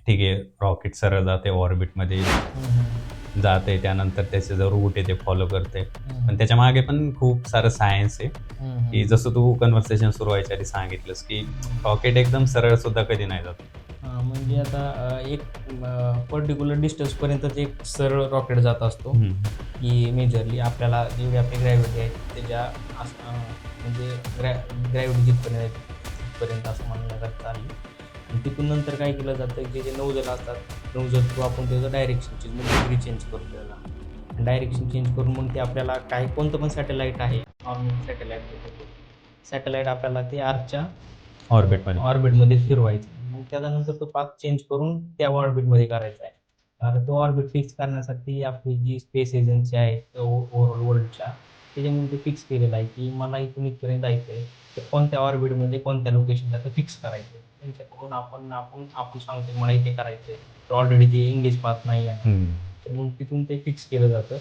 ठीक आहे, रॉकेट सरळ जाते ऑर्बिटमध्ये जाते, त्यानंतर त्याचे जो रूट आहे ते फॉलो करते. पण त्याच्या मागे पण खूप सारं सायन्स आहे, की जसं तू कन्व्हर्सेशन सुरू व्हायच्या आधी सांगितलंस, की रॉकेट एकदम सरळ सुद्धा कधी नाही जात. म्हणजे आता एक पर्टिक्युलर डिस्टन्सपर्यंतच एक सरळ रॉकेट जात असतो, हं. की मेजरली आपल्याला जेवढी आपली ग्रॅव्हिटी आहे त्याच्या म्हणजे ग्रॅव्हिटी जिथपर्यंत आहे तिथपर्यंत असं म्हणण्यात चालेल. आणि तिथून नंतर काय केलं जातं, की जे नौदल असतात नौदल थ्रू आपण त्याचं डायरेक्शन चेंज म्हणजे डिग्री चेंज करून त्याला डायरेक्शन चेंज करून मग ते आपल्याला काय कोणतं पण सॅटेलाईट आहे नॉर्मल सॅटेलाईट आपल्याला ते आर्कच्या ऑर्बिटमध्ये. ऑर्बिटमध्ये फिरवायचं. मग त्याच्यानंतर तो पाथ चेंज करून त्या ऑर्बिटमध्ये करायचा आहे. आता तो ऑर्बिट फिक्स करण्यासाठी आपली जी स्पेस एजन्सी आहे ओव्हरऑल वर्ल्डच्या त्याच्यामध्ये फिक्स केलेलं आहे, की मला इथून इथपर्यंत जायचं आहे. तर कोणत्या ऑर्बिटमध्ये कोणत्या लोकेशनला ते फिक्स करायचं आहे. त्यांच्याकडून आपण सांगतो की मला इथे करायचं आहे. तर ऑलरेडी ते एंगेज पाथ नाही आहे. हं. तर मग तिथून ते फिक्स केलं जातं.